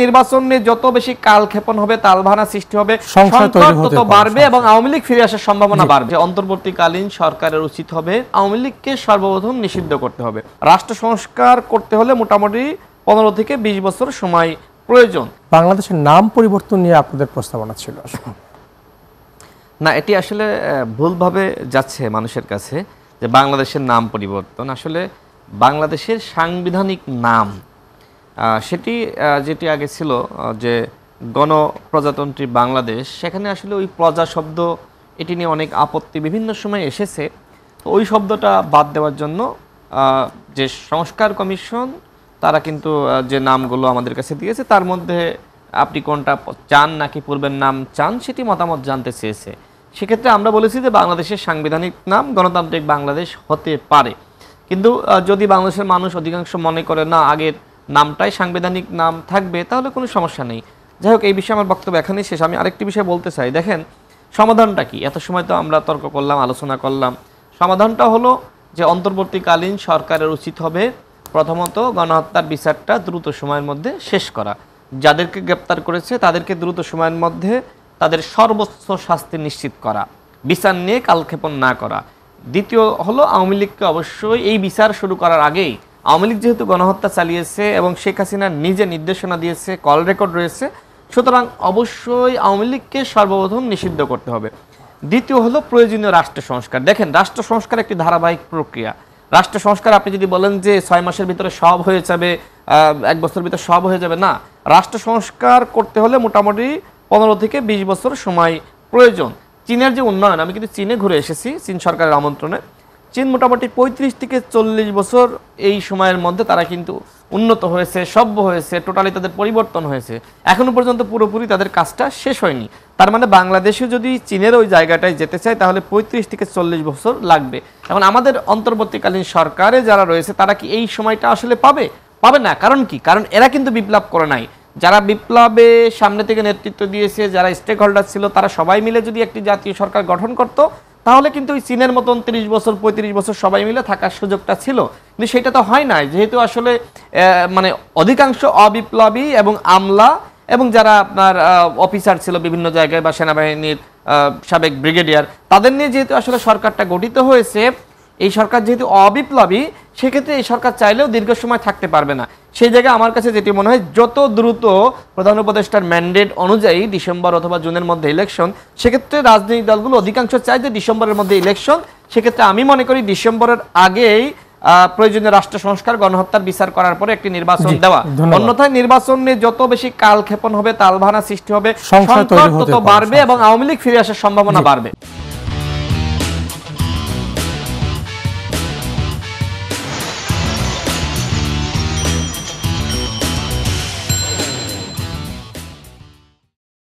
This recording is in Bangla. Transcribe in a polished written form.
নির্বাচন নিয়ে যত বেশি কালক্ষেপণ হবে, তালভানা সৃষ্টি হবে, সংকট তত বাড়বে এবং আওয়ামী লীগ ফিরে আসার সম্ভাবনা বাড়বে। অন্তর্বর্তীকালীন সরকারের উচিত হবে আওয়ামী লীগকে সর্বপ্রথম নিষিদ্ধ করতে হবে। রাষ্ট্র সংস্কার করতে হলে মোটামুটি 15 থেকে 20 বছর সময় প্রয়োজন। বাংলাদেশের নাম পরিবর্তন নিয়ে আপনাদের প্রস্তাবনা ছিল না, এটি আসলে ভুলভাবে যাচ্ছে মানুষের কাছে যে বাংলাদেশের নাম পরিবর্তন। আসলে বাংলাদেশের সাংবিধানিক নাম সেটি যেটি আগে ছিল যে গণপ্রজাতন্ত্রী বাংলাদেশ, সেখানে আসলে ওই প্রজা শব্দ এটি নিয়ে অনেক আপত্তি বিভিন্ন সময় এসেছে। তো ওই শব্দটা বাদ দেওয়ার জন্য যে সংস্কার কমিশন তারা কিন্তু যে নামগুলো আমাদের কাছে দিয়েছে তার মধ্যে আপনি কোনটা চান নাকি পূর্বের নাম চান সেটি মতামত জানতে চেয়েছে। সেক্ষেত্রে আমরা বলেছি যে বাংলাদেশের সাংবিধানিক নাম গণতান্ত্রিক বাংলাদেশ হতে পারে, কিন্তু যদি বাংলাদেশের মানুষ অধিকাংশ মনে করে না আগের নামটাই সাংবিধানিক নাম থাকবে তাহলে কোনো সমস্যা নেই। যাই হোক, এই বিষয়ে আমার বক্তব্য এখানেই শেষ। আমি আরেকটি বিষয় বলতে চাই, দেখেন সমাধানটা কি? এত সময় তো আমরা তর্ক করলাম, আলোচনা করলাম। সমাধানটা হলো যে অন্তর্বর্তীকালীন সরকারের উচিত হবে প্রথমত গণহত্যার বিচারটা দ্রুত সময়ের মধ্যে শেষ করা, যাদেরকে গ্রেপ্তার করেছে তাদেরকে দ্রুত সময়ের মধ্যে তাদের সর্বোচ্চ শাস্তি নিশ্চিত করা, বিচার নিয়ে কালক্ষেপণ না করা। দ্বিতীয় হলো আওয়ামী লীগকে অবশ্যই এই বিচার শুরু করার আগেই, আওয়ামী লীগ যেহেতু গণহত্যা চালিয়েছে এবং শেখ হাসিনা নিজে নির্দেশনা দিয়েছে, কল রেকর্ড রয়েছে, সুতরাং অবশ্যই আওয়ামী লীগকে সর্বপ্রথম নিষিদ্ধ করতে হবে। দ্বিতীয় হলো প্রয়োজনীয় রাষ্ট্র সংস্কার। দেখেন, রাষ্ট্র সংস্কার একটি ধারাবাহিক প্রক্রিয়া। রাষ্ট্র সংস্কার আপনি যদি বলেন যে 6 মাসের ভিতরে সব হয়ে যাবে, 1 বছরের ভিতরে সব হয়ে যাবে, না, রাষ্ট্র সংস্কার করতে হলে মোটামুটি 15 থেকে 20 বছর সময় প্রয়োজন। চীনের যে উন্নয়ন, আমি কিন্তু চীনে ঘুরে এসেছি চীন সরকারের আমন্ত্রণে। চীন মোটামুটি 35 থেকে 40 বছর এই সময়ের মধ্যে তারা কিন্তু উন্নত হয়েছে, সভ্য হয়েছে, টোটালি তাদের পরিবর্তন হয়েছে। এখনো পর্যন্ত পুরোপুরি তাদের কাজটা শেষ হয়নি। তার মানে বাংলাদেশে যদি চীনের ওই জায়গাটায় যেতে চায় তাহলে 35 থেকে 40 বছর লাগবে। এখন আমাদের অন্তর্বর্তীকালীন সরকারে যারা রয়েছে তারা কি এই সময়টা আসলে পাবে? পাবে না। কারণ কি? কারণ এরা কিন্তু বিপ্লব করে নাই। যারা বিপ্লবে সামনে থেকে নেতৃত্ব দিয়েছে, যারা স্টেক হোল্ডার ছিল, তারা সবাই মিলে যদি একটি জাতীয় সরকার গঠন করত তাহলে কিন্তু ওই চীনের মতন 30 বছর 35 বছর সবাই মিলে থাকার সুযোগটা ছিল, কিন্তু সেটা তো হয় নাই। যেহেতু আসলে মানে অধিকাংশ অবিপ্লবী এবং আমলা এবং যারা আপনার অফিসার ছিল বিভিন্ন জায়গায় বা সেনাবাহিনীর সাবেক ব্রিগেডিয়ার, তাদের নিয়ে যেহেতু আসলে সরকারটা গঠিত হয়েছে, এই সরকার যেহেতু অবিপ্লবী, সেক্ষেত্রে এই সরকার চাইলেও দীর্ঘ সময় থাকতে পারবে না। সেই জায়গায় আমার কাছে যেটি মনে হয় যত দ্রুত প্রধান উপদেষ্টার ম্যান্ডেট অনুযায়ী ডিসেম্বর অথবা জুনের মধ্যে ইলেকশন, সেক্ষেত্রে রাজনৈতিক দলগুলো অধিকাংশ চায় যে ডিসেম্বরের মধ্যে ইলেকশন। সেক্ষেত্রে আমি মনে করি ডিসেম্বরের আগেই প্রয়োজনীয় রাষ্ট্র সংস্কার, গণহত্যার বিচার করার পরে একটি নির্বাচন দেওয়া। অন্যথায় নির্বাচন নিয়ে যত বেশি কালক্ষেপণ হবে, তালভানা সৃষ্টি হবে, সংকট তত বাড়বে এবং আওয়ামী লীগ ফিরে আসার সম্ভাবনা বাড়বে।